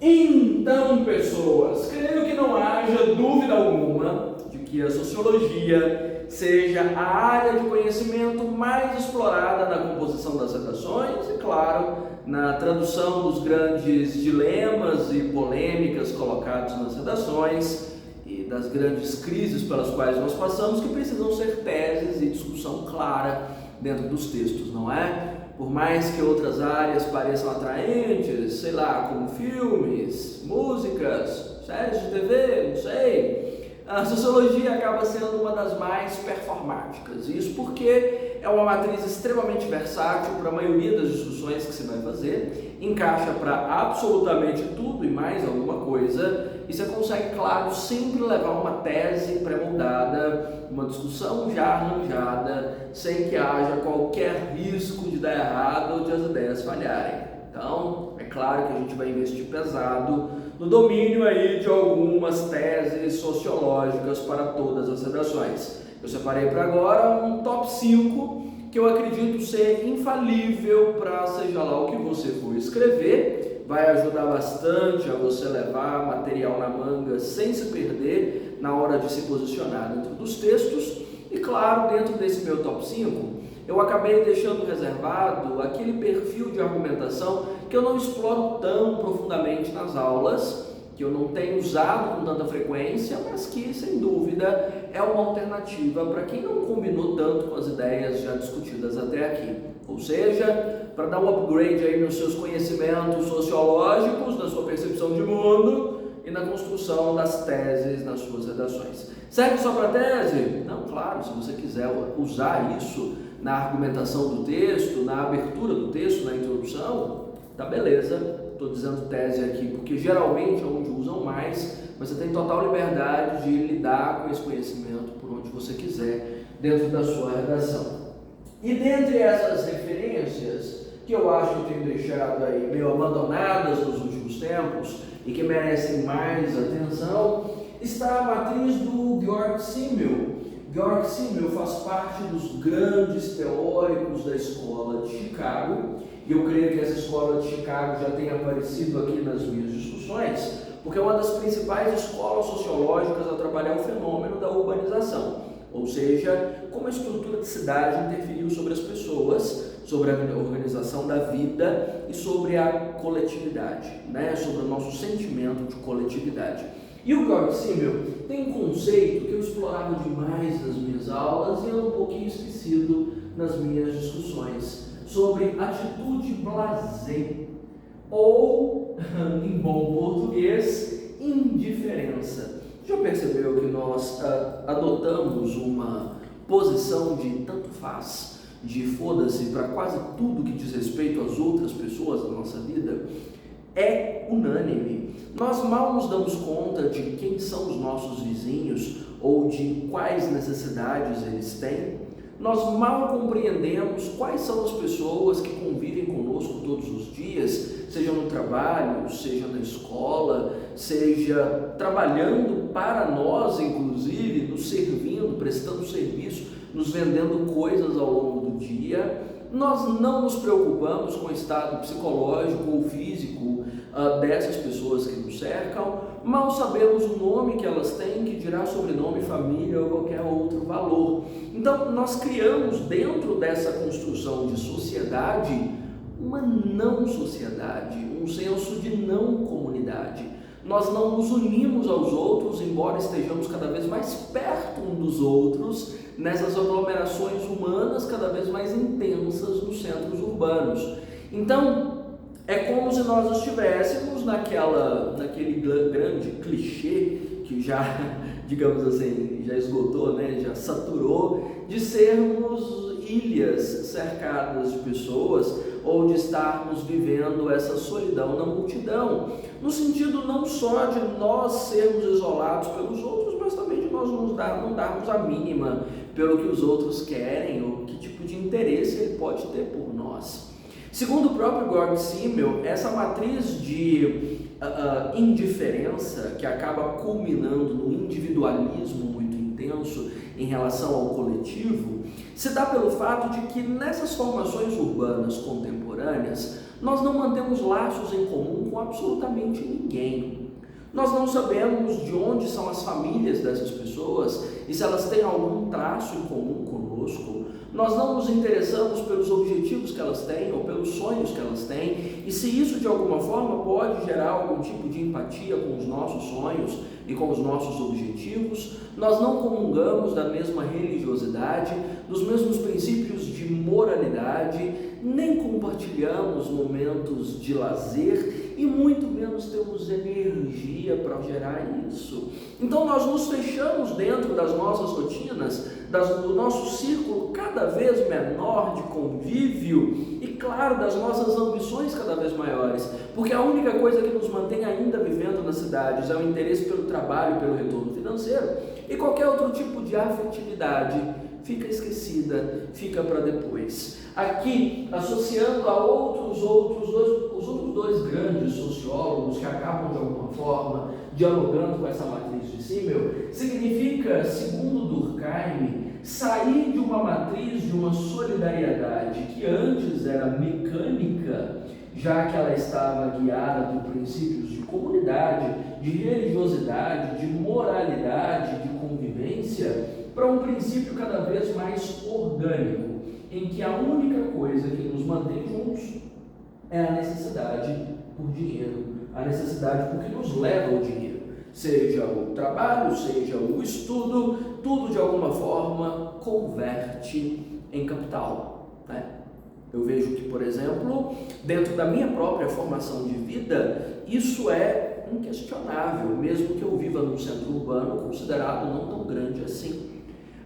Então, pessoas, creio que não haja dúvida alguma de que a sociologia seja a área de conhecimento mais explorada na composição das redações e, claro, na tradução dos grandes dilemas e polêmicas colocados nas redações e das grandes crises pelas quais nós passamos, que precisam ser teses e discussão clara dentro dos textos, não é? Por mais que outras áreas pareçam atraentes, sei lá, como filmes, músicas, séries de TV, não sei, a sociologia acaba sendo uma das mais performáticas. Isso porque é uma matriz extremamente versátil para a maioria das discussões que se vai fazer, encaixa para absolutamente tudo e mais alguma coisa, e você consegue, claro, sempre levar uma tese pré-moldada, uma discussão já arranjada, sem que haja qualquer risco de dar errado ou de as ideias falharem. Então, é claro que a gente vai investir pesado no domínio aí de algumas teses sociológicas para todas as redações. Eu separei para agora um top 5 que eu acredito ser infalível para seja lá o que você for escrever, vai ajudar bastante a você levar material na manga sem se perder na hora de se posicionar dentro dos textos. E claro, dentro desse meu top 5, eu acabei deixando reservado aquele perfil de argumentação que eu não exploro tão profundamente nas aulas, que eu não tenho usado com tanta frequência, mas que, sem dúvida, é uma alternativa para quem não combinou tanto com as ideias já discutidas até aqui. Ou seja, para dar um upgrade aí nos seus conhecimentos sociológicos, na sua percepção de mundo e na construção das teses nas suas redações. Serve só para tese? Não, claro, se você quiser usar isso na argumentação do texto, na abertura do texto, na introdução, tá beleza. Estou dizendo tese aqui porque geralmente é onde usam mais, mas você tem total liberdade de lidar com esse conhecimento por onde você quiser dentro da sua redação. E dentre essas referências que eu acho que eu tenho deixado aí meio abandonadas nos últimos tempos e que merecem mais atenção, está a matriz do Georg Simmel. Georg Simmel faz parte dos grandes teóricos da escola de Chicago, e eu creio que essa escola de Chicago já tenha aparecido aqui nas minhas discussões, porque é uma das principais escolas sociológicas a trabalhar o fenômeno da urbanização, ou seja, como a estrutura de cidade interferiu sobre as pessoas, sobre a organização da vida e sobre a coletividade, né? Sobre o nosso sentimento de coletividade. E o Georg Simmel tem um conceito que eu explorava demais nas minhas aulas e é um pouquinho esquecido nas minhas discussões, sobre atitude blasé, ou, em bom português, indiferença. Já percebeu que nós adotamos uma posição de tanto faz, de foda-se para quase tudo que diz respeito às outras pessoas da nossa vida? É unânime. Nós mal nos damos conta de quem são os nossos vizinhos ou de quais necessidades eles têm. Nós mal compreendemos quais são as pessoas que convivem conosco todos os dias, seja no trabalho, seja na escola, seja trabalhando para nós, inclusive, nos servindo, prestando serviço, nos vendendo coisas ao longo do dia. Nós não nos preocupamos com o estado psicológico ou físico dessas pessoas que nos cercam, mal sabemos o nome que elas têm, que dirá sobrenome, família ou qualquer outro valor. Então, nós criamos dentro dessa construção de sociedade uma não sociedade, um senso de não comunidade. Nós não nos unimos aos outros, embora estejamos cada vez mais perto um dos outros, nessas aglomerações humanas cada vez mais intensas nos centros urbanos. Então, é como se nós estivéssemos naquele grande clichê que já, digamos assim, já esgotou, né? Já saturou, de sermos ilhas cercadas de pessoas ou de estarmos vivendo essa solidão na multidão, no sentido não só de nós sermos isolados pelos outros, mas também de nós não darmos a mínima pelo que os outros querem ou que tipo de interesse ele pode ter por nós. Segundo o próprio Georg Simmel, essa matriz de indiferença que acaba culminando no individualismo muito intenso, intenso em relação ao coletivo, se dá pelo fato de que nessas formações urbanas contemporâneas, nós não mantemos laços em comum com absolutamente ninguém. Nós não sabemos de onde são as famílias dessas pessoas e se elas têm algum traço em comum conosco. Nós não nos interessamos pelos objetivos que elas têm ou pelos sonhos que elas têm, e se isso de alguma forma pode gerar algum tipo de empatia com os nossos sonhos e com os nossos objetivos. Nós não comungamos da mesma religiosidade, dos mesmos princípios de moralidade, nem compartilhamos momentos de lazer e muito menos temos energia para gerar isso. Então nós nos fechamos dentro das nossas rotinas, do nosso círculo cada vez menor de convívio e, claro, das nossas ambições cada vez maiores, porque a única coisa que nos mantém ainda vivendo nas cidades é o interesse pelo trabalho, pelo retorno financeiro, e qualquer outro tipo de afetividade fica esquecida, fica para depois. Aqui, associando a os outros dois grandes sociólogos que acabam de alguma forma dialogando com essa matriz de Simmel, significa, segundo Durkheim, sair de uma matriz de uma solidariedade que antes era mecânica, já que ela estava guiada por princípios de comunidade, de religiosidade, de moralidade, de convivência, para um princípio cada vez mais orgânico, em que a única coisa que nos mantém juntos é a necessidade por dinheiro, a necessidade por que nos leva ao dinheiro, seja o trabalho, seja o estudo, tudo de alguma forma converte em capital, né? Eu vejo que, por exemplo, dentro da minha própria formação de vida, isso é inquestionável, mesmo que eu viva num centro urbano considerado não tão grande assim.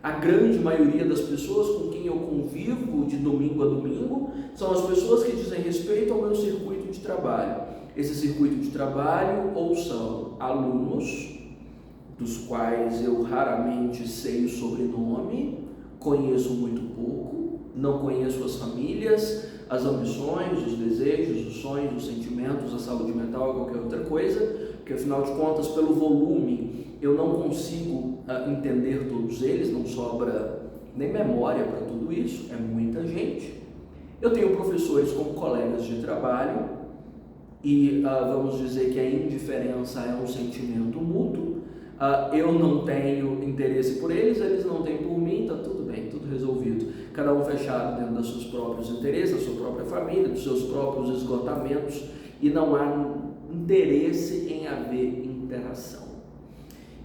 A grande maioria das pessoas com quem eu convivo de domingo a domingo são as pessoas que dizem respeito ao meu circuito de trabalho. Esse circuito de trabalho ou são alunos, dos quais eu raramente sei o sobrenome, conheço muito pouco, não conheço as famílias, as ambições, os desejos, os sonhos, os sentimentos, a saúde mental ou qualquer outra coisa, porque afinal de contas, pelo volume, eu não consigo entender todos eles, não sobra nem memória para tudo isso, é muita gente. Eu tenho professores como colegas de trabalho e vamos dizer que a indiferença é um sentimento mútuo. Eu não tenho interesse por eles, eles não têm por mim, está tudo bem, tudo resolvido. Cada um fechado dentro dos seus próprios interesses, da sua própria família, dos seus próprios esgotamentos, e não há interesse em haver interação.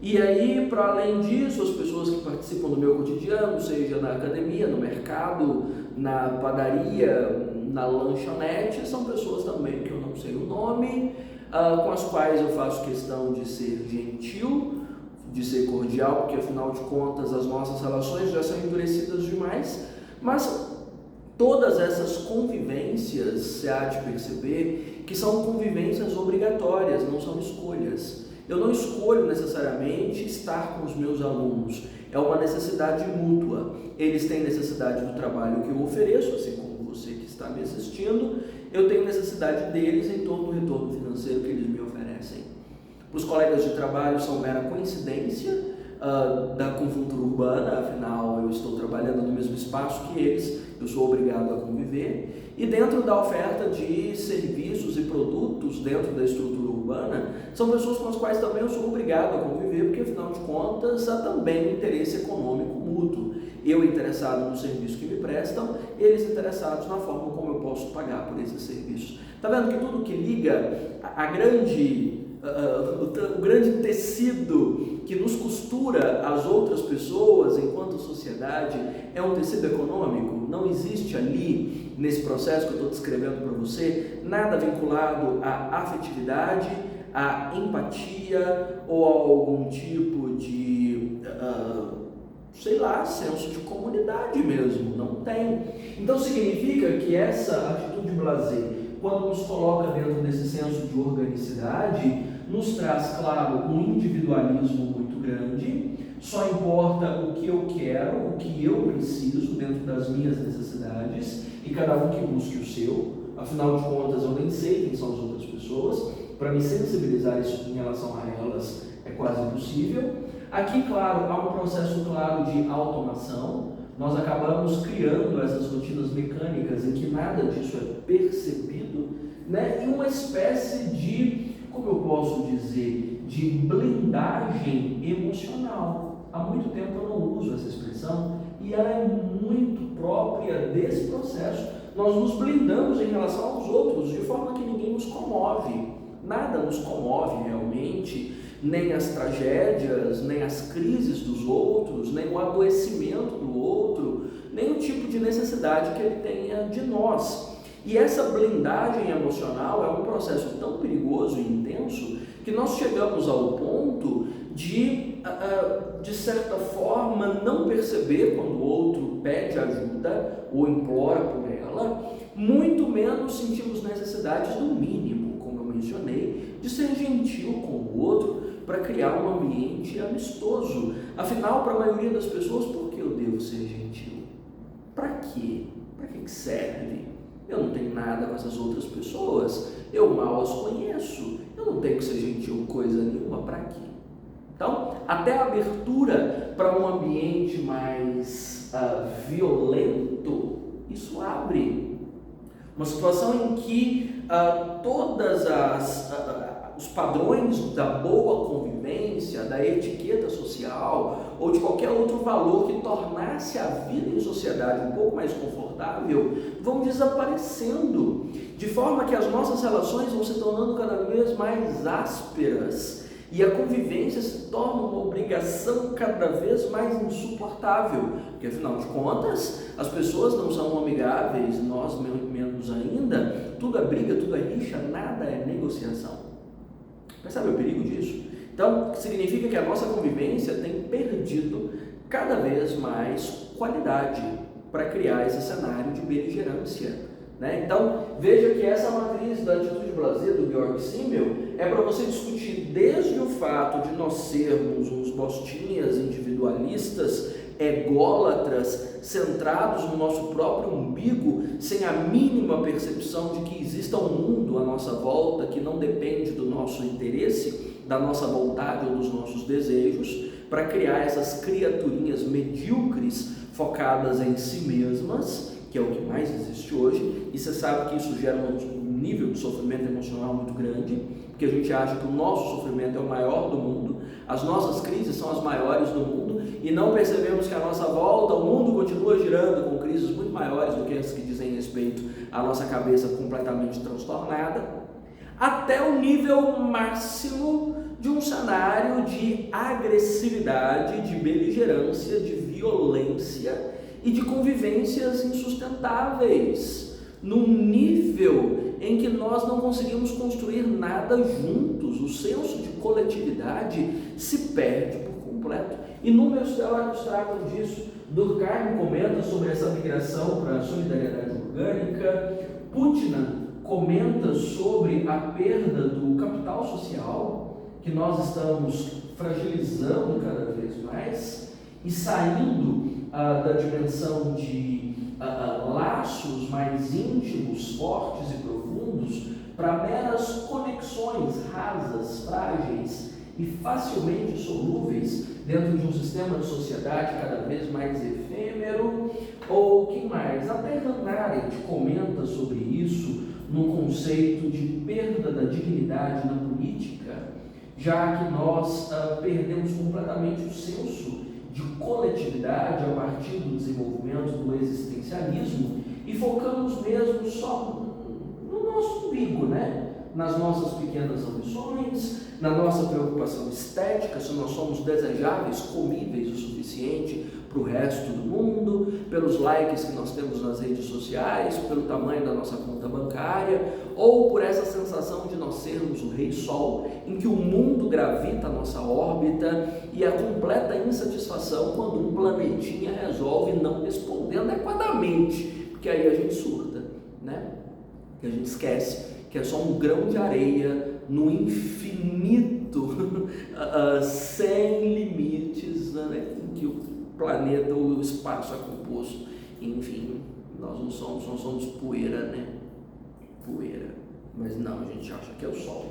E aí, para além disso, as pessoas que participam do meu cotidiano, seja na academia, no mercado, na padaria, na lanchonete, são pessoas também que eu não sei o nome, com as quais eu faço questão de ser gentil, de ser cordial, porque afinal de contas as nossas relações já são endurecidas demais, mas todas essas convivências, se há de perceber, que são convivências obrigatórias, não são escolhas. Eu não escolho necessariamente estar com os meus alunos, é uma necessidade mútua. Eles têm necessidade do trabalho que eu ofereço, assim como você que está me assistindo, eu tenho necessidade deles em todo o retorno financeiro que eles me oferecem. Os colegas de trabalho são mera coincidência da conjuntura urbana, afinal eu estou trabalhando no mesmo espaço que eles, eu sou obrigado a conviver, e dentro da oferta de serviços e produtos dentro da estrutura urbana, são pessoas com as quais também eu sou obrigado a conviver, porque afinal de contas há também um interesse econômico mútuo. Eu interessado no serviço que me prestam, eles interessados na forma como eu posso pagar por esses serviços. Está vendo que tudo que liga o grande tecido que nos costura às outras pessoas enquanto sociedade é um tecido econômico? Não existe ali, nesse processo que eu estou descrevendo para você, nada vinculado à afetividade, à empatia ou a algum tipo de, senso de comunidade mesmo, não tem. Então significa que essa atitude blasé, quando nos coloca dentro desse senso de organicidade, nos traz, claro, um individualismo muito grande, só importa o que eu quero, o que eu preciso dentro das minhas necessidades, e cada um que busque o seu. Afinal de contas, eu nem sei quem são as outras pessoas, para me sensibilizar isso em relação a elas é quase impossível. Aqui, claro, há um processo claro de automação. Nós acabamos criando essas rotinas mecânicas em que nada disso é percebido, né? E uma espécie de, como eu posso dizer, de blindagem emocional. Há muito tempo eu não uso essa expressão e ela é muito própria desse processo. Nós nos blindamos em relação aos outros de forma que ninguém nos comove. Nada nos comove realmente, nem as tragédias, nem as crises dos outros, nem o adoecimento do outro, nem o tipo de necessidade que ele tenha de nós. E essa blindagem emocional é um processo tão perigoso e intenso que nós chegamos ao ponto de certa forma, não perceber quando o outro pede ajuda ou implora por ela, muito menos sentimos necessidades do mínimo, como eu mencionei, de ser gentil com o outro para criar um ambiente amistoso. Afinal, para a maioria das pessoas, por que eu devo ser gentil? Para quê? Para que serve? Eu não tenho nada com essas outras pessoas, eu mal as conheço, eu não tenho que ser gentil coisa nenhuma, para quê? Então, até a abertura para um ambiente mais violento, isso abre uma situação em que todas os padrões da boa convivência, da etiqueta social ou de qualquer outro valor que tornasse a vida em sociedade um pouco mais confortável, vão desaparecendo, de forma que as nossas relações vão se tornando cada vez mais ásperas e a convivência se torna uma obrigação cada vez mais insuportável, porque afinal de contas, as pessoas não são amigáveis, nós menos ainda, tudo é briga, tudo é rixa, nada é negociação. Percebe o perigo disso? Então, significa que a nossa convivência tem perdido cada vez mais qualidade para criar esse cenário de beligerância. Né? Então, veja que essa matriz da atitude blasé do Georg Simmel é para você discutir desde o fato de nós sermos uns bostinhas individualistas, ególatras, centrados no nosso próprio umbigo, sem a mínima percepção de que exista um mundo à nossa volta que não depende do nosso interesse, da nossa vontade ou dos nossos desejos, para criar essas criaturinhas medíocres focadas em si mesmas, que é o que mais existe hoje, e você sabe que isso gera um nível de sofrimento emocional muito grande, porque a gente acha que o nosso sofrimento é o maior do mundo, as nossas crises são as maiores do mundo, e não percebemos que à nossa volta o mundo continua girando com crises muito maiores do que as que dizem respeito à nossa cabeça completamente transtornada, até o nível máximo de um cenário de agressividade, de beligerância, de violência e de convivências insustentáveis, num nível em que nós não conseguimos construir nada juntos, o senso de coletividade se perde por completo. Inúmeros teóricos tratam disso. Durkheim comenta sobre essa migração para a solidariedade orgânica, Putnam comenta sobre a perda do capital social, que nós estamos fragilizando cada vez mais e saindo da dimensão de laços mais íntimos, fortes e profundos, para meras conexões rasas, frágeis e facilmente solúveis dentro de um sistema de sociedade cada vez mais efêmero. Ou que mais? Até Hannah Arendt comenta sobre isso no conceito de perda da dignidade na política, já que nós perdemos completamente o senso de coletividade a partir do desenvolvimento do existencialismo e focamos mesmo só no nosso umbigo, né? Nas nossas pequenas ambições, na nossa preocupação estética, se nós somos desejáveis, comíveis o suficiente para o resto do mundo, pelos likes que nós temos nas redes sociais, pelo tamanho da nossa conta bancária, ou por essa sensação de nós sermos o Rei Sol, em que o mundo gravita a nossa órbita, e a completa insatisfação quando um planetinha resolve não responder adequadamente, porque aí a gente surta, né? E a gente esquece que é só um grão de areia no infinito, sem limites, né? Em que o planeta, o espaço é composto. Enfim, nós não somos poeira, né? Poeira. Mas não, a gente acha que é o Sol.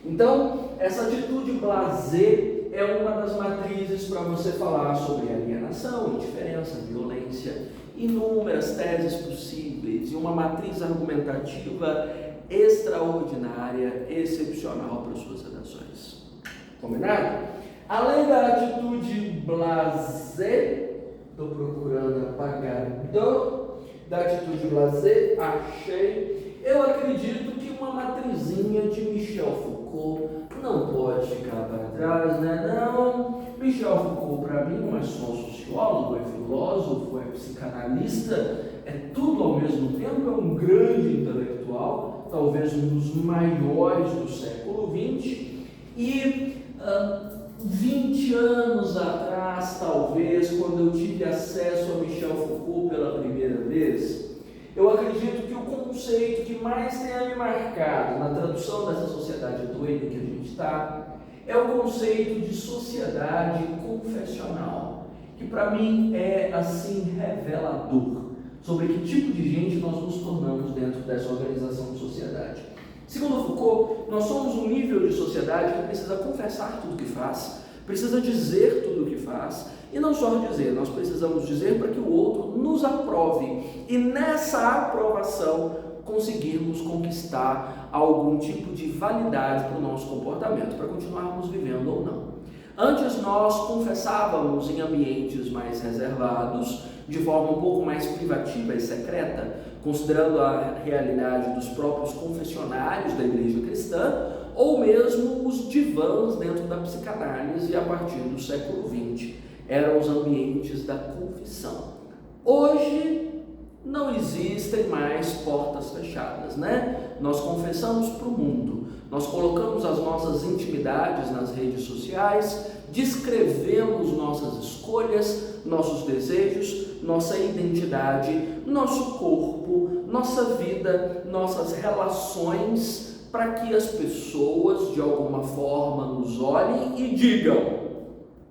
Então, essa atitude blasé é uma das matrizes para você falar sobre alienação, indiferença, violência, inúmeras teses possíveis e uma matriz argumentativa extraordinária, excepcional para suas redações. Combinado? Além da atitude blasé, estou procurando apagar da atitude blasé, achei. Eu acredito que uma matrizinha de Michel Foucault não pode ficar para trás, né? Não, Michel Foucault para mim não é só sociólogo, é filósofo, é psicanalista, é tudo ao mesmo tempo, é um grande intelectual, talvez um dos maiores do século XX, e 20 anos atrás, talvez, quando eu tive acesso a Michel Foucault pela primeira vez, eu acredito que o conceito que mais tenha me marcado na tradução dessa sociedade doida que a gente está, é o conceito de sociedade confessional, que para mim é assim revelador sobre que tipo de gente nós nos tornamos dentro dessa organização de sociedade. Segundo Foucault, nós somos um nível de sociedade que precisa confessar tudo que faz, precisa dizer tudo o que faz, e não só dizer, nós precisamos dizer para que o outro nos aprove, e nessa aprovação conseguirmos conquistar algum tipo de validade para o nosso comportamento, para continuarmos vivendo ou não. Antes nós confessávamos em ambientes mais reservados, de forma um pouco mais privativa e secreta, considerando a realidade dos próprios confessionários da igreja cristã, ou mesmo os divãs dentro da psicanálise a partir do século XX. Eram os ambientes da confissão. Hoje não existem mais portas fechadas, né? Nós confessamos para o mundo, nós colocamos as nossas intimidades nas redes sociais, descrevemos nossas escolhas, nossos desejos, nossa identidade, nosso corpo, nossa vida, nossas relações, para que as pessoas de alguma forma nos olhem e digam: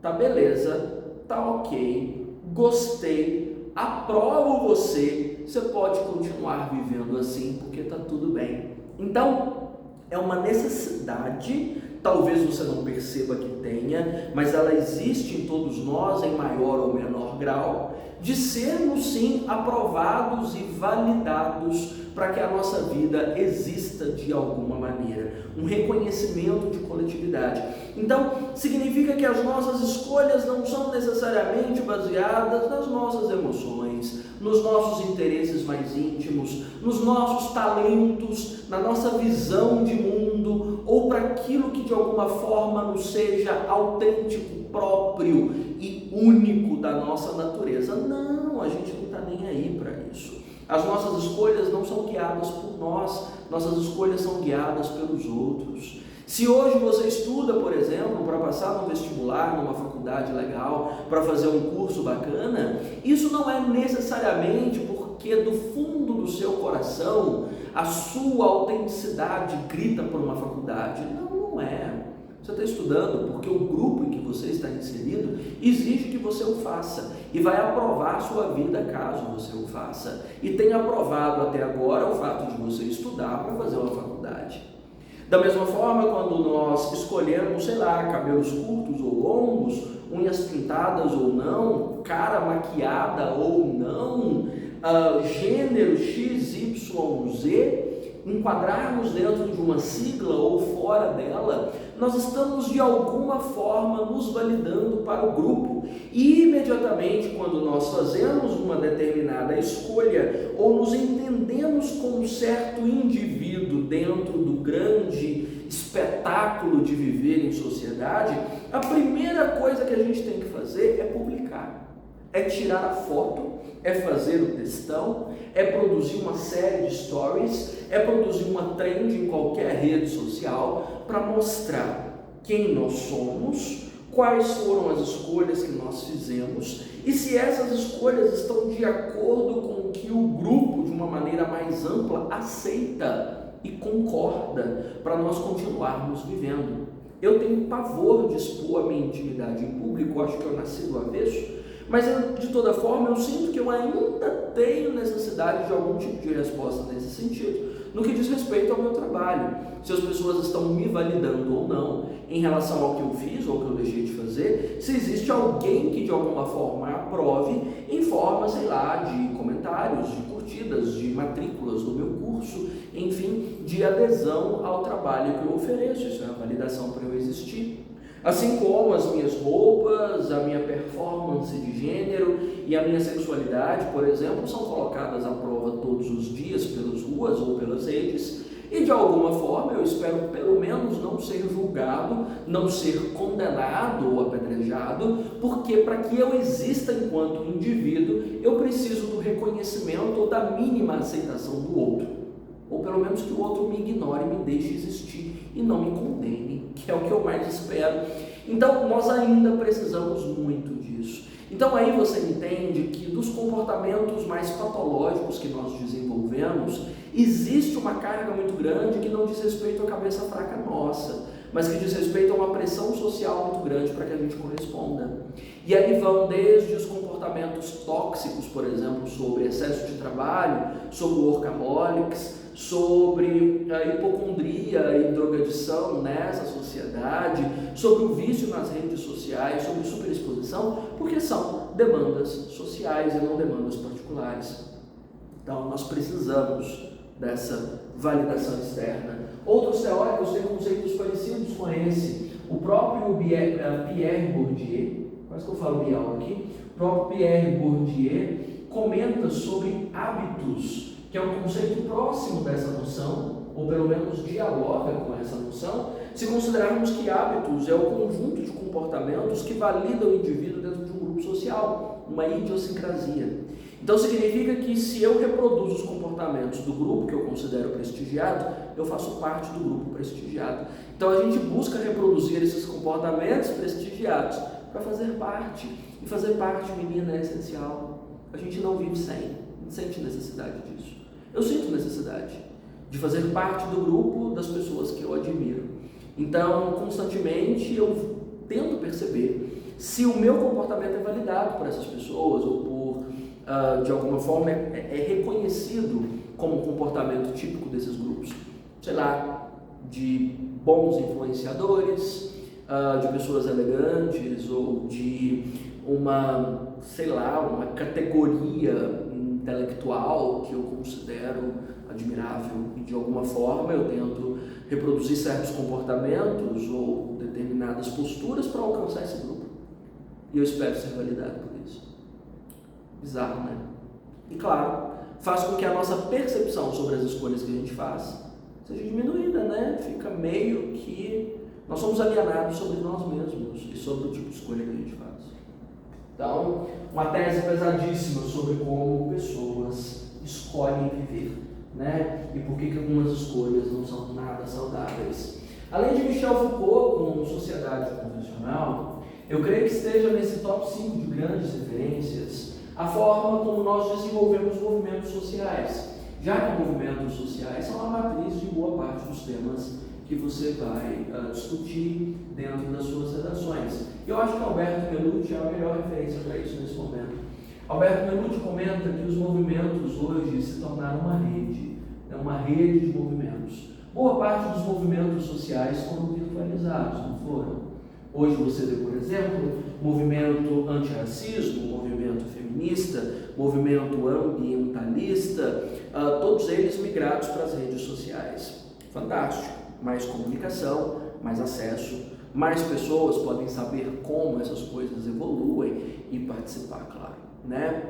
tá beleza, tá ok, gostei, aprovo você, você pode continuar vivendo assim porque tá tudo bem. Então, é uma necessidade, talvez você não perceba que tenha, mas ela existe em todos nós em maior ou menor grau, de sermos sim aprovados e validados para que a nossa vida exista de alguma maneira, um reconhecimento de coletividade. Então, significa que as nossas escolhas não são necessariamente baseadas nas nossas emoções, nos nossos interesses mais íntimos, nos nossos talentos, na nossa visão de mundo, ou para aquilo que de alguma forma nos seja autêntico, próprio e único da nossa natureza. Não, a gente não está nem aí para isso. As nossas escolhas não são guiadas por nós, nossas escolhas são guiadas pelos outros. Se hoje você estuda, por exemplo, para passar no vestibular, numa faculdade legal, para fazer um curso bacana, isso não é necessariamente porque do fundo do seu coração a sua autenticidade grita por uma faculdade. Não, não é. Você está estudando porque o grupo em que você está inserido exige que você o faça e vai aprovar a sua vida caso você o faça. E tem aprovado até agora o fato de você estudar para fazer uma faculdade. Da mesma forma, quando nós escolhemos, sei lá, cabelos curtos ou longos, unhas pintadas ou não, cara maquiada ou não, gênero XYZ, enquadrarmos dentro de uma sigla ou fora dela, nós estamos de alguma forma nos validando para o grupo. E imediatamente quando nós fazemos uma determinada escolha ou nos entendemos como um certo indivíduo dentro do grande espetáculo de viver em sociedade, a primeira coisa que a gente tem que fazer é publicar, é tirar a foto, é fazer o textão, é produzir uma série de stories, é produzir uma trend em qualquer rede social para mostrar quem nós somos, quais foram as escolhas que nós fizemos e se essas escolhas estão de acordo com o que o grupo, de uma maneira mais ampla, aceita e concorda para nós continuarmos vivendo. Eu tenho pavor de expor a minha intimidade em público, acho que eu nasci do avesso, mas de toda forma eu sinto que eu ainda tenho necessidade de algum tipo de resposta nesse sentido, no que diz respeito ao meu trabalho. Se as pessoas estão me validando ou não em relação ao que eu fiz ou ao que eu deixei de fazer, se existe alguém que de alguma forma aprove em forma, sei lá, de comentários, de curtidas, de matrículas do meu curso, enfim, de adesão ao trabalho que eu ofereço. Isso é a validação para eu existir. Assim como as minhas roupas, a minha performance de gênero e a minha sexualidade, por exemplo, são colocadas à prova todos os dias pelas ruas ou pelas redes, e de alguma forma eu espero pelo menos não ser julgado, não ser condenado ou apedrejado, porque para que eu exista enquanto indivíduo, eu preciso do reconhecimento ou da mínima aceitação do outro, ou pelo menos que o outro me ignore, me deixe existir e não me condene, que é o que eu mais espero. Então nós ainda precisamos muito disso. Então aí você entende que dos comportamentos mais patológicos que nós desenvolvemos, existe uma carga muito grande que não diz respeito à cabeça fraca nossa, mas que diz respeito a uma pressão social muito grande para que a gente corresponda. E aí vão desde os comportamentos tóxicos, por exemplo, sobre excesso de trabalho, sobre workaholics, sobre a hipocondria e drogadição nessa sociedade, sobre o vício nas redes sociais, sobre superexposição, porque são demandas sociais e não demandas particulares. Então nós precisamos dessa validação externa. Outros teóricos têm conceitos parecidos com esse. O próprio Pierre Bourdieu, quase que eu falo Bial aqui, o próprio Pierre Bourdieu comenta sobre hábitos, que é um conceito próximo dessa noção, ou pelo menos dialoga com essa noção, se considerarmos que hábitos é o conjunto de comportamentos que validam o indivíduo dentro de um grupo social, uma idiosincrasia. Então significa que se eu reproduzo os comportamentos do grupo que eu considero prestigiado, eu faço parte do grupo prestigiado. Então a gente busca reproduzir esses comportamentos prestigiados para fazer parte. E fazer parte, menina, é essencial. A gente não vive sem, não sente necessidade disso. Eu sinto necessidade de fazer parte do grupo das pessoas que eu admiro. Então, constantemente eu tento perceber se o meu comportamento é validado por essas pessoas ou por, de alguma forma, é reconhecido como um comportamento típico desses grupos. Sei lá, de bons influenciadores, de pessoas elegantes ou de uma, sei lá, uma categoria intelectual que eu considero admirável e de alguma forma eu tento reproduzir certos comportamentos ou determinadas posturas para alcançar esse grupo. E eu espero ser validado por isso. Bizarro, né? E claro, faz com que a nossa percepção sobre as escolhas que a gente faz seja diminuída, né? Fica meio que nós somos alienados sobre nós mesmos e sobre o tipo de escolha que a gente faz. Então, uma tese pesadíssima sobre como pessoas escolhem viver, né? E por que algumas escolhas não são nada saudáveis. Além de Michel Foucault com Sociedade Convencional, eu creio que esteja nesse top 5 de grandes referências a forma como nós desenvolvemos movimentos sociais, já que movimentos sociais são a matriz de boa parte dos temas que você vai discutir dentro das suas redações. Eu acho que Alberto Melucci é a melhor referência para isso nesse momento. Alberto Melucci comenta que os movimentos hoje se tornaram uma rede de movimentos. Boa parte dos movimentos sociais foram virtualizados, não foram? Hoje você vê, por exemplo, movimento antirracismo, movimento feminista, movimento ambientalista, todos eles migrados para as redes sociais. Fantástico! Mais comunicação, mais acesso, mais pessoas podem saber como essas coisas evoluem e participar, claro, né?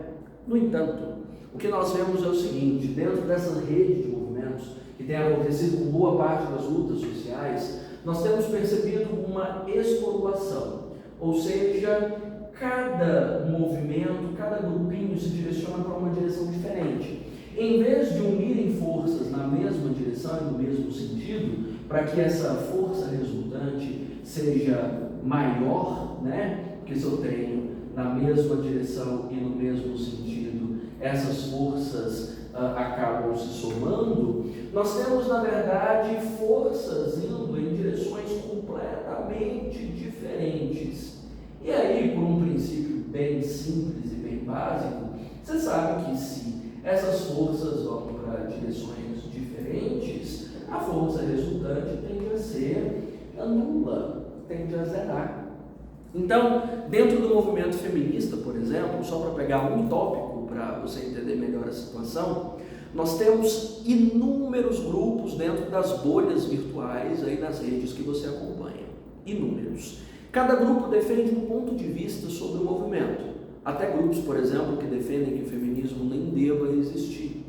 No entanto, o que nós vemos é o seguinte: dentro dessa rede de movimentos que tem acontecido com boa parte das lutas sociais, nós temos percebido uma espolulação, ou seja, cada movimento, cada grupinho se direciona para uma direção diferente. Em vez de unirem forças na mesma direção e no mesmo sentido, para que essa força resultante seja maior, né? Porque se eu tenho na mesma direção e no mesmo sentido, essas forças acabam se somando, nós temos, na verdade, forças indo em direções completamente diferentes. E aí, por um princípio bem simples e bem básico, você sabe que se essas forças vão para direções diferentes, a força resultante tende a ser nula, tende a zerar. Então, dentro do movimento feminista, por exemplo, só para pegar um tópico para você entender melhor a situação, nós temos inúmeros grupos dentro das bolhas virtuais aí nas redes que você acompanha. Inúmeros. Cada grupo defende um ponto de vista sobre o movimento. Até grupos, por exemplo, que defendem que o feminismo nem deva existir.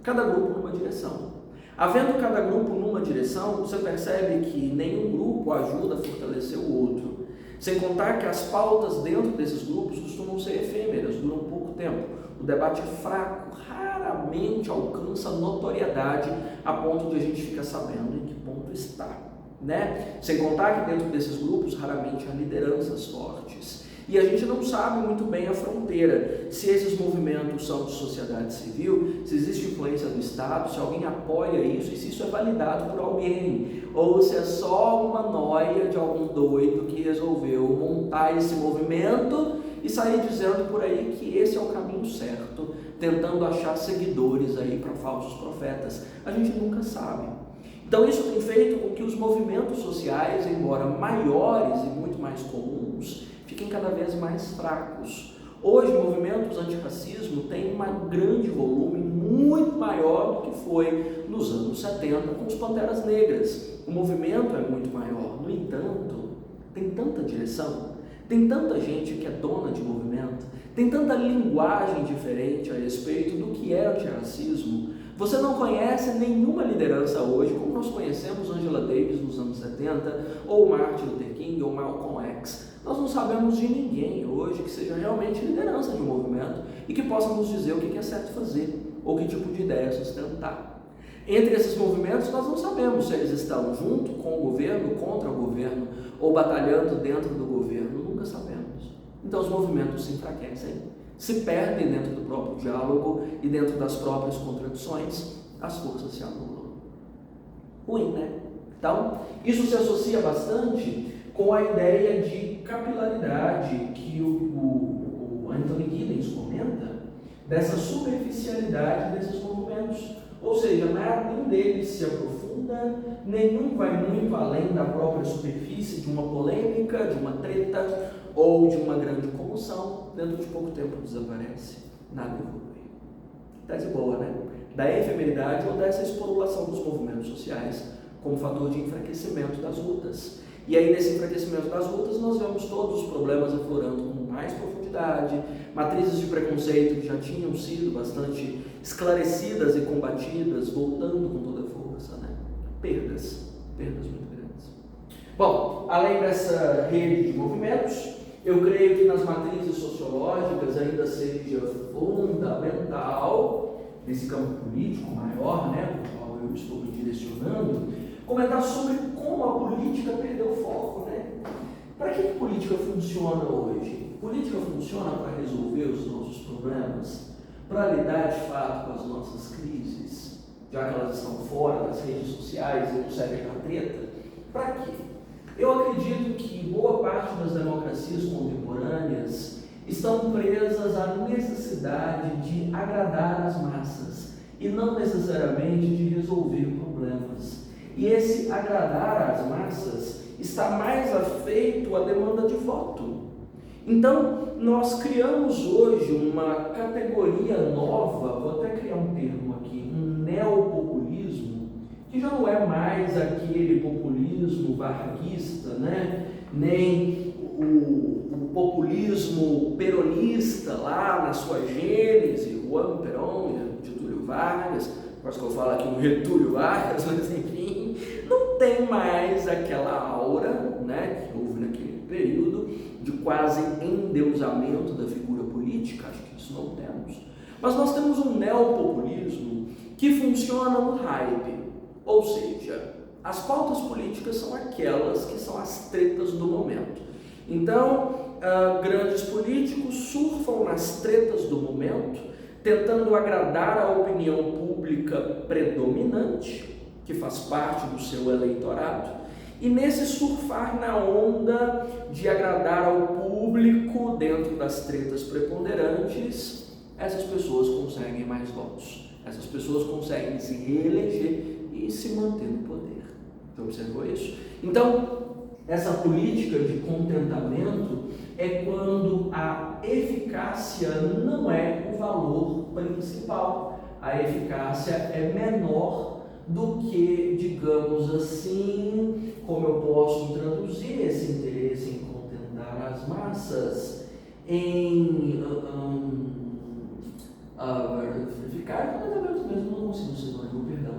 Cada grupo numa direção. Havendo cada grupo numa direção, você percebe que nenhum grupo ajuda a fortalecer o outro. Sem contar que as pautas dentro desses grupos costumam ser efêmeras, duram pouco tempo. O debate é fraco, raramente alcança notoriedade a ponto de a gente ficar sabendo em que ponto está, né? Sem contar que dentro desses grupos raramente há lideranças fortes. E a gente não sabe muito bem a fronteira, se esses movimentos são de sociedade civil, se existe influência do Estado, se alguém apoia isso e se isso é validado por alguém, ou se é só uma noia de algum doido que resolveu montar esse movimento e sair dizendo por aí que esse é o caminho certo, tentando achar seguidores aí para falsos profetas. A gente nunca sabe. Então isso tem feito com que os movimentos sociais, embora maiores e muito mais comuns, fiquem cada vez mais fracos. Hoje, movimentos antirracismo têm um grande volume, muito maior do que foi nos anos 70 com os Panteras Negras. O movimento é muito maior, no entanto, tem tanta direção, tem tanta gente que é dona de movimento, tem tanta linguagem diferente a respeito do que é antirracismo. Você não conhece nenhuma liderança hoje, como nós conhecemos Angela Davis nos anos 70, ou Martin Luther King, ou Malcolm X. Nós não sabemos de ninguém hoje que seja realmente liderança de um movimento e que possa nos dizer o que é certo fazer, ou que tipo de ideia sustentar. Entre esses movimentos, nós não sabemos se eles estão junto com o governo, contra o governo, ou batalhando dentro do governo, nunca sabemos. Então os movimentos se enfraquecem, se perdem dentro do próprio diálogo e dentro das próprias contradições, as forças se anulam. Ruim, né? Então, isso se associa bastante com a ideia de capilaridade que o Anthony Giddens comenta, dessa superficialidade desses movimentos. Ou seja, nenhum deles se aprofunda, nenhum vai muito além da própria superfície de uma polêmica, de uma treta ou de uma grande comoção. Dentro de pouco tempo desaparece, nada evolui. Tese boa, né? Da efemeridade ou dessa esporulação dos movimentos sociais como fator de enfraquecimento das lutas. E aí, nesse enfraquecimento das lutas, nós vemos todos os problemas aflorando com mais profundidade, matrizes de preconceito que já tinham sido bastante esclarecidas e combatidas, voltando com toda a força, né? Perdas muito grandes. Bom, além dessa rede de movimentos, eu creio que nas matrizes sociológicas ainda seja fundamental, nesse campo político maior, né, para o qual eu estou me direcionando, comentar sobre como a política perdeu o foco, né? Para que a política funciona hoje? Política funciona para resolver os nossos problemas, para lidar de fato com as nossas crises, já que elas estão fora das redes sociais e não servem para treta. Para quê? Eu acredito que boa parte das democracias contemporâneas estão presas à necessidade de agradar as massas e não necessariamente de resolver problemas. E esse agradar às massas está mais afeito à demanda de voto. Então, nós criamos hoje uma categoria nova, vou até criar um termo aqui, um neopopulismo, que já não é mais aquele populismo varguista, né? Nem o populismo peronista lá na sua gênese, Juan Perón, Getúlio Vargas, quase que eu falo aqui um Getúlio Vargas, mas enfim, não tem mais aquela aura, né, que houve naquele período de quase endeusamento da figura política. Acho que isso não temos. Mas nós temos um neopopulismo que funciona no hype, ou seja, as pautas políticas são aquelas que são as tretas do momento. Então, grandes políticos surfam nas tretas do momento, tentando agradar a opinião pública predominante, que faz parte do seu eleitorado, e nesse surfar na onda de agradar ao público dentro das tretas preponderantes, essas pessoas conseguem mais votos. Essas pessoas conseguem se reeleger e se manter no poder. Você observou isso? Então, essa política de contentamento é quando a eficácia não é o valor principal. A eficácia é menor do que, digamos assim, como eu posso traduzir esse interesse em contentar as massas, em ficar completamente mesmo, não consigo ser sinônimo, perdão.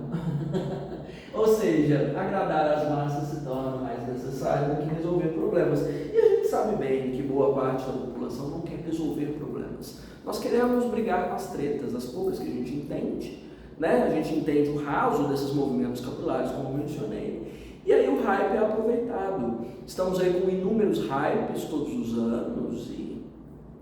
Ou seja, agradar as massas se torna mais necessário do que resolver problemas. E a gente sabe bem que boa parte da população não quer resolver problemas. Nós queremos brigar com as tretas, as poucas que a gente entende, né? A gente entende o raso desses movimentos capilares, como eu mencionei. E aí o hype é aproveitado. Estamos aí com inúmeros hypes todos os anos e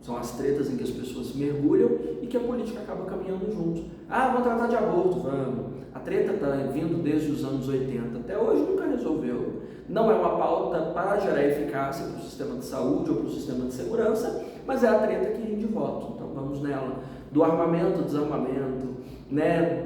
são as tretas em que as pessoas se mergulham e que a política acaba caminhando junto. Ah, vamos tratar de aborto, vamos. A treta está vindo desde os anos 80, até hoje nunca resolveu. Não é uma pauta para gerar eficácia para o sistema de saúde ou para o sistema de segurança, mas é a treta que rende voto. Então vamos nela. Do armamento, desarmamento, né?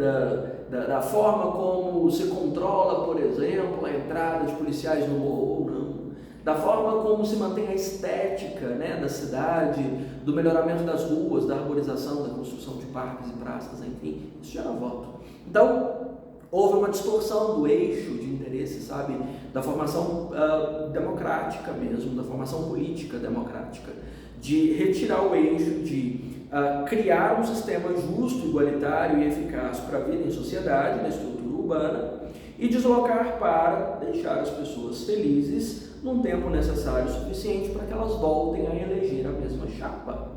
da forma como se controla, por exemplo, a entrada de policiais no morro ou não. Da forma como se mantém a estética, né, da cidade, do melhoramento das ruas, da arborização, da construção de parques e praças, enfim, isso gera voto. Então, houve uma distorção do eixo de interesse, sabe, da formação democrática mesmo, da formação política democrática, de retirar o eixo de criar um sistema justo, igualitário e eficaz para a vida em sociedade, na estrutura urbana, e deslocar para deixar as pessoas felizes num tempo necessário suficiente para que elas voltem a eleger a mesma chapa.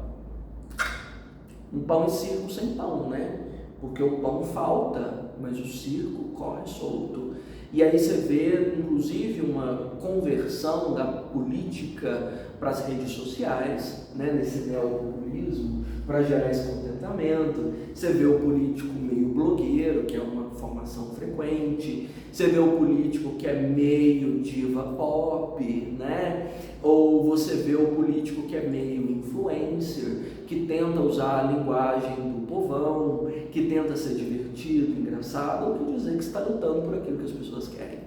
Um pão e circo sem pão, né? Porque o pão falta, mas o circo corre solto. E aí você vê, inclusive, uma conversão da política para as redes sociais, né? Nesse neopopulismo, para gerar esse contentamento. Você vê o político meio blogueiro, que é uma formação frequente. Você vê o político que é meio diva pop, né? Ou você vê o político que é meio influencer, que tenta usar a linguagem do povão, que tenta ser divertido, engraçado, ou que dizer que está lutando por aquilo que as pessoas querem.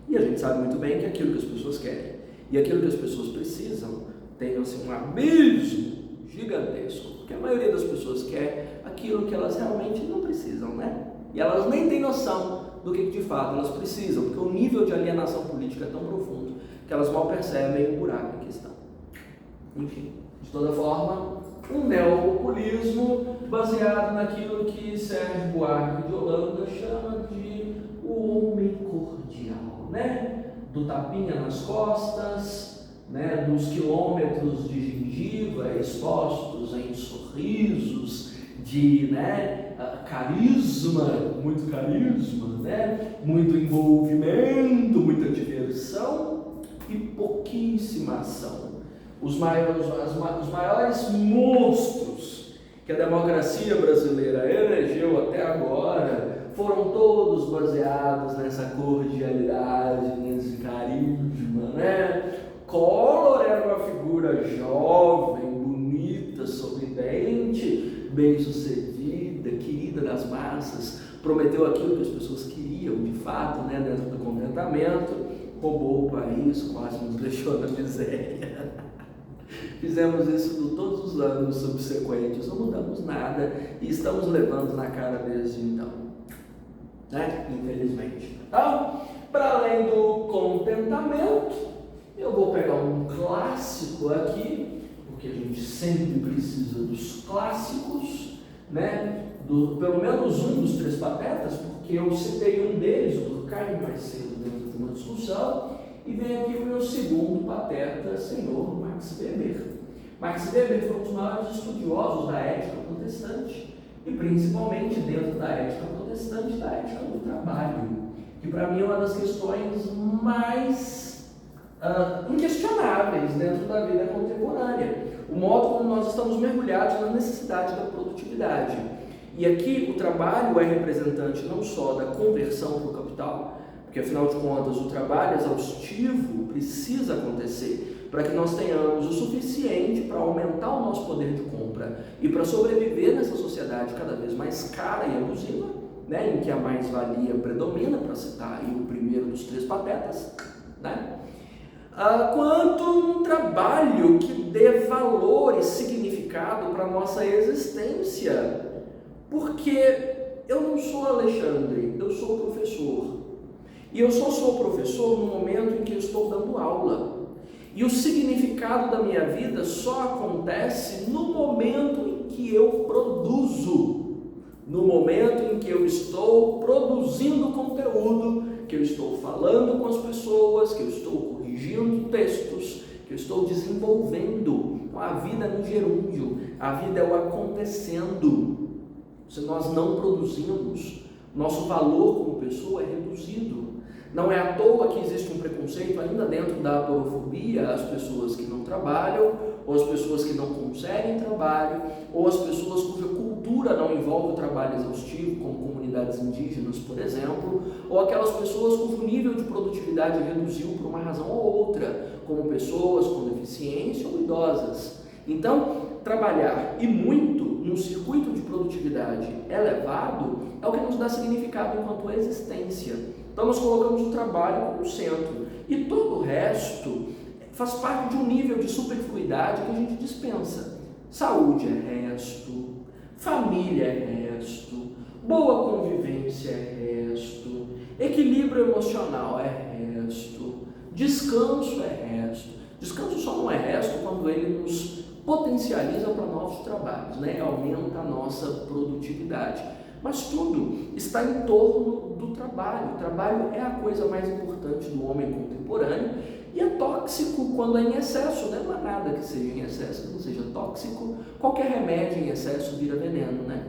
E a gente sabe muito bem que aquilo que as pessoas querem e aquilo que as pessoas precisam tem assim, um abismo gigantesco, porque a maioria das pessoas quer aquilo que elas realmente não precisam, né? E elas nem têm noção do que de fato elas precisam, porque o nível de alienação política é tão profundo que elas mal percebem o buraco em que estão. Enfim, de toda forma, um neopopulismo baseado naquilo que Sérgio Buarque de Holanda chama de o homem cordial, né? Do tapinha nas costas, né? Dos quilômetros de gengiva expostos em sorrisos, de, né, carisma, né? Muito envolvimento, muita diversão e pouquíssima ação. Os maiores monstros que a democracia brasileira elegeu até agora foram todos baseados nessa cordialidade, nesse carisma, né? Collor era uma figura jovem, bonita, sorridente, bem-sucedida, querida das massas, prometeu aquilo que as pessoas queriam, de fato, né, dentro do contentamento, roubou o país, quase nos deixou na miséria. Fizemos isso todos os anos subsequentes, não mudamos nada e estamos levando na cara desde então, né? Infelizmente. Então, para além do contentamento, eu vou pegar um clássico aqui, porque a gente sempre precisa dos clássicos, né? Pelo menos um dos Três Patetas, porque eu citei um deles, o Durkheim, mais cedo dentro de uma discussão, e vem aqui o meu segundo pateta, senhor Max Weber. Max Weber foi um dos maiores estudiosos da ética protestante, e principalmente dentro da ética protestante, da ética do trabalho, que para mim é uma das questões mais inquestionáveis dentro da vida contemporânea. O modo como nós estamos mergulhados na necessidade da produtividade. E aqui o trabalho é representante não só da conversão para o capital, porque afinal de contas o trabalho exaustivo precisa acontecer para que nós tenhamos o suficiente para aumentar o nosso poder de compra e para sobreviver nessa sociedade cada vez mais cara e abusiva, né, em que a mais-valia predomina, para citar aí o primeiro dos três patetas, né? Quanto um trabalho que dê valor e significado para a nossa existência, porque eu não sou Alexandre, eu sou professor, e eu só sou professor no momento em que eu estou dando aula, e o significado da minha vida só acontece no momento em que eu produzo, no momento em que eu estou produzindo conteúdo, que eu estou falando com as pessoas, que eu estou corrigindo textos, que eu estou desenvolvendo. Então, a vida é no gerúndio, a vida é o acontecendo. Se nós não produzimos, nosso valor como pessoa é reduzido. Não é à toa que existe um preconceito ainda dentro da aporofobia às pessoas que não trabalham, ou as pessoas que não conseguem trabalho, ou as pessoas cuja cultura não envolve o trabalho exaustivo, como comunidades indígenas, por exemplo, ou aquelas pessoas cujo nível de produtividade reduziu por uma razão ou outra, como pessoas com deficiência ou idosas. Então, trabalhar e muito num circuito de produtividade elevado é o que nos dá significado enquanto existência. Então nós colocamos o trabalho como centro e todo o resto faz parte de um nível de superfluidade que a gente dispensa. Saúde é resto, família é resto, boa convivência é resto, equilíbrio emocional é resto, descanso é resto. Descanso só não é resto quando ele nos potencializa para novos trabalhos, né? Aumenta a nossa produtividade. Mas tudo está em torno do trabalho. O trabalho é a coisa mais importante do homem contemporâneo e é tóxico quando é em excesso, né? Não há nada que seja em excesso que não seja tóxico. Qualquer remédio em excesso vira veneno, né?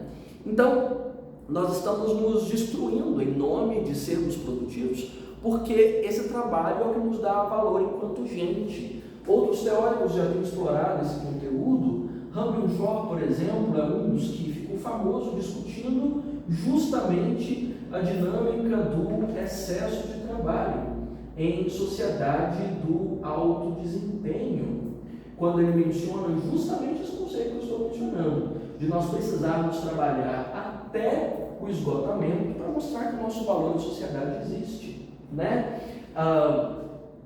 Então, nós estamos nos destruindo em nome de sermos produtivos, porque esse trabalho é o que nos dá valor enquanto gente. Outros teóricos já têm explorado esse conteúdo. Rambin Shaw, por exemplo, é um dos que ficou famoso discutindo justamente a dinâmica do excesso de trabalho em sociedade do alto desempenho, quando ele menciona justamente esse conceito que eu estou mencionando, de nós precisarmos trabalhar até o esgotamento para mostrar que o nosso valor em sociedade existe, né? A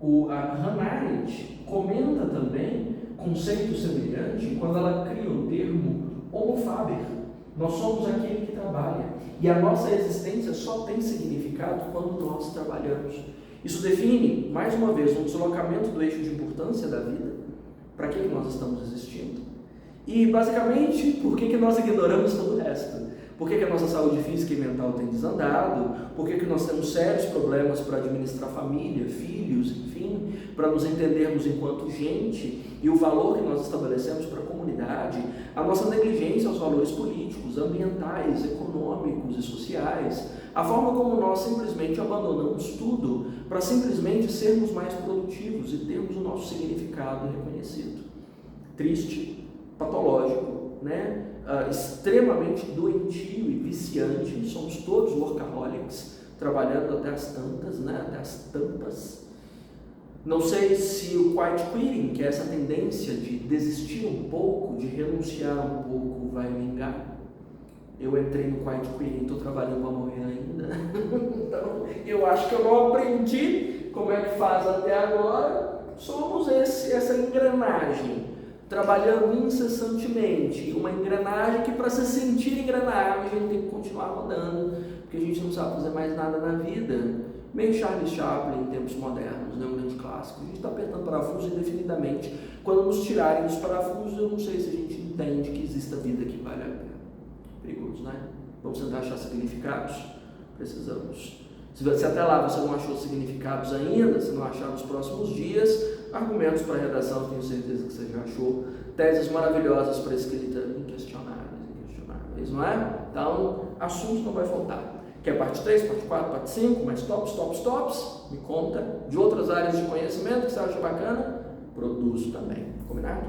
Hannah Arendt comenta também conceito semelhante quando ela cria o termo homo faber. Nós somos aquele que trabalha e a nossa existência só tem significado quando nós trabalhamos. Isso define, mais uma vez, um deslocamento do eixo de importância da vida. Para que nós estamos existindo? E, basicamente, por que nós ignoramos todo o resto? Por que a nossa saúde física e mental tem desandado? Por que nós temos sérios problemas para administrar família, filhos, enfim, para nos entendermos enquanto gente e o valor que nós estabelecemos para a comunidade, a nossa negligência aos valores políticos, ambientais, econômicos e sociais, a forma como nós simplesmente abandonamos tudo para simplesmente sermos mais produtivos e termos o nosso significado reconhecido. Triste, patológico, né? Extremamente doentio e viciante. Somos todos workaholics, trabalhando até as tantas, né? Até as tampas. Não sei se o quiet quitting, que é essa tendência de desistir um pouco, de renunciar um pouco, vai vingar. Eu entrei no quiet quitting, estou trabalhando para morrer ainda. Então, eu acho que eu não aprendi como é que faz até agora. Somos essa engrenagem, trabalhando incessantemente, uma engrenagem que, para se sentir engrenagem, tem que continuar rodando, porque a gente não sabe fazer mais nada na vida. Meio Charlie Chaplin em tempos modernos, né? Um grande clássico. A gente está apertando parafuso indefinidamente. Quando nos tirarem os parafusos, eu não sei se a gente entende que existe a vida que vale a pena. Perigoso, né? Vamos tentar achar significados? Precisamos. Se até lá você não achou significados ainda, se não achar nos próximos dias, argumentos para a redação, tenho certeza que você já achou. Teses maravilhosas para escrita, inquestionáveis, não é? Então, assunto não vai faltar. Quer parte 3, parte 4, parte 5, mais tops? Me conta. De outras áreas de conhecimento que você acha bacana? Produzo também. Combinado?